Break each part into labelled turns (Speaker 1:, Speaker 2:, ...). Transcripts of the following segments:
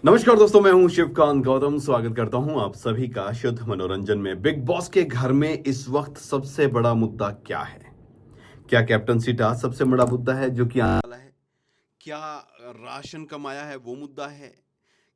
Speaker 1: नमस्कार दोस्तों, मैं हूं शिवकांत गौतम। स्वागत करता हूं आप सभी का शुद्ध मनोरंजन में। बिग बॉस के घर में इस वक्त सबसे बड़ा मुद्दा क्या है? क्या कैप्टनसी टास्क सबसे बड़ा मुद्दा है जो कि आने वाला है? क्या राशन कमाया है वो मुद्दा है?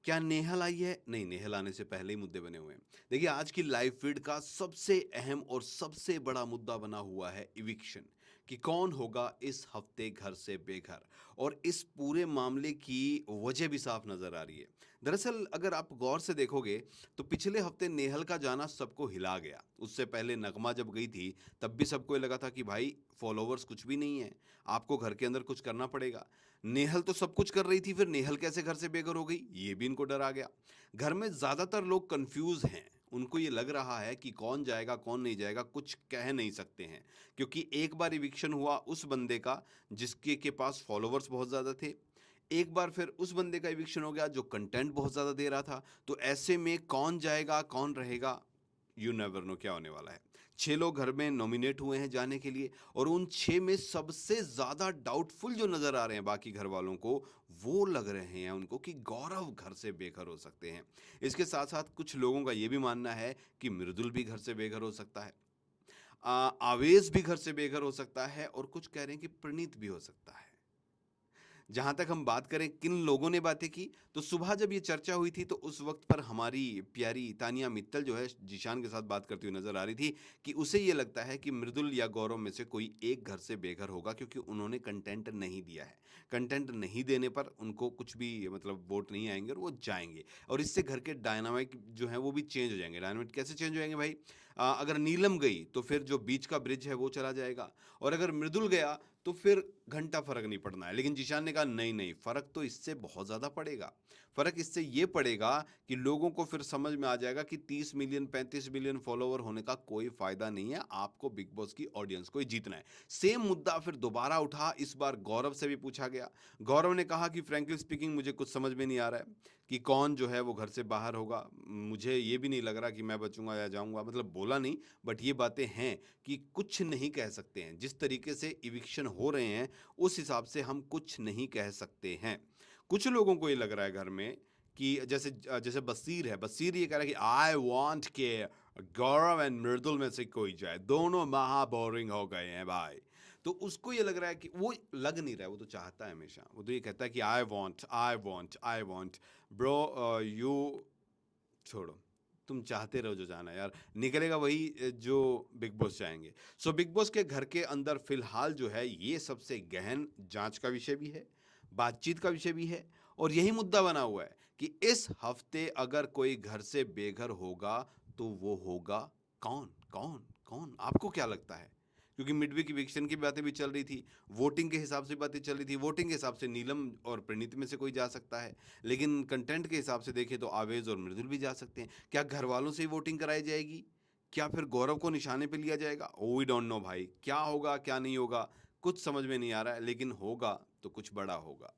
Speaker 1: क्या नेहल आई है? नहीं, नेहल आने से पहले ही मुद्दे बने हुए हैं। देखिए, आज की लाइव फीड का सबसे अहम और सबसे बड़ा मुद्दा बना हुआ है इविक्शन, कि कौन होगा इस हफ्ते घर से बेघर। और इस पूरे मामले की वजह भी साफ नजर आ रही है। दरअसल अगर आप गौर से देखोगे तो पिछले हफ्ते नेहल का जाना सबको हिला गया। उससे पहले नगमा जब गई थी तब भी सबको ये लगा था कि भाई फॉलोवर्स कुछ भी नहीं है, आपको घर के अंदर कुछ करना पड़ेगा। नेहल तो सब कुछ कर रही थी, फिर नेहल कैसे घर से बेघर हो गई, ये भी इनको डर आ गया। घर में ज्यादातर लोग कंफ्यूज हैं। उनको ये लग रहा है कि कौन जाएगा कौन नहीं जाएगा कुछ कह नहीं सकते हैं, क्योंकि एक बार इविक्शन हुआ उस बंदे का जिसके के पास फॉलोवर्स बहुत ज्यादा थे। एक बार फिर उस बंदे का इविक्शन हो गया जो कंटेंट बहुत ज्यादा दे रहा था। तो ऐसे में कौन जाएगा कौन रहेगा, यू नेवर नो क्या होने वाला है। 6 लोग घर में नॉमिनेट हुए हैं जाने के लिए, और उन 6 में सबसे ज्यादा डाउटफुल जो नजर आ रहे हैं बाकी घर वालों को, वो लग रहे हैं उनको कि गौरव घर से बेघर हो सकते हैं। इसके साथ साथ कुछ लोगों का यह भी मानना है कि मृदुल भी घर से बेघर हो सकता है, आवेश भी घर से बेघर हो सकता है, और कुछ कह रहे हैं कि प्रणीत भी हो सकता है। जहां तक हम बात करें किन लोगों ने बातें की, तो सुबह जब ये चर्चा हुई थी तो उस वक्त पर हमारी प्यारी तानिया मित्तल जो है जीशान के साथ बात करती हुई नजर आ रही थी कि उसे ये लगता है कि मृदुल या गौरव में से कोई एक घर से बेघर होगा, क्योंकि उन्होंने कंटेंट नहीं दिया है। कंटेंट नहीं देने पर उनको कुछ भी मतलब वोट नहीं आएंगे और वो जाएंगे, और इससे घर के डायनामिक जो है वो भी चेंज हो जाएंगे। डायनामिक कैसे चेंज हो जाएंगे भाई? अगर नीलम गई तो फिर जो बीच का ब्रिज है वो चला जाएगा, और अगर मृदुल गया तो फिर घंटा फर्क नहीं पड़ना है। लेकिन जिशान ने कहा नहीं नहीं, फर्क तो इससे बहुत ज्यादा पड़ेगा। फर्क इससे ये पड़ेगा कि लोगों को फिर समझ में आ जाएगा कि 30 मिलियन 35 मिलियन फॉलोवर होने का कोई फायदा नहीं है, आपको बिग बॉस की ऑडियंस को ही जीतना है। सेम मुद्दा फिर दोबारा उठा, इस बार गौरव से भी पूछा गया। गौरव ने कहा कि फ्रेंकली स्पीकिंग मुझे कुछ समझ में नहीं आ रहा है कि कौन जो है वो घर से बाहर होगा। मुझे ये भी नहीं लग रहा कि मैं बचूंगा या जाऊंगा, मतलब बोला नहीं, बट ये बातें हैं कि कुछ नहीं कह सकते हैं। जिस तरीके से इविक्शन हो रहे हैं उस हिसाब से हम कुछ नहीं कह सकते हैं। कुछ लोगों को ये लग रहा है घर में कि जैसे जैसे बसीर है, बसीर ये कह रहा है कि आई वांट के गौरव एंड मृदुल में से कोई जाए, दोनों महा बोरिंग हो गए हैं भाई। तो उसको ये लग रहा है कि वो लग नहीं रहा है, वो तो चाहता है हमेशा, वो तो ये कहता है कि आई वॉन्ट ब्रो, यू छोड़ो, तुम चाहते रहो जो जाना है यार, निकलेगा वही जो बिग बॉस चाहेंगे। सो बिग बॉस के घर के अंदर फिलहाल जो है ये सबसे गहन जांच का विषय भी है, बातचीत का विषय भी है, और यही मुद्दा बना हुआ है कि इस हफ्ते अगर कोई घर से बेघर होगा तो वो होगा कौन कौन कौन? आपको क्या लगता है? क्योंकि मिडवीक इविक्शन की बातें भी चल रही थी, वोटिंग के हिसाब से बातें चल रही थी। वोटिंग के हिसाब से नीलम और प्रणीत में से कोई जा सकता है, लेकिन कंटेंट के हिसाब से देखें तो आवेज और मृदुल भी जा सकते हैं। क्या घर वालों से ही वोटिंग कराई जाएगी? क्या फिर गौरव को निशाने पे लिया जाएगा? ओ वी डोंट नो भाई, क्या होगा क्या नहीं होगा कुछ समझ में नहीं आ रहा है, लेकिन होगा तो कुछ बड़ा होगा।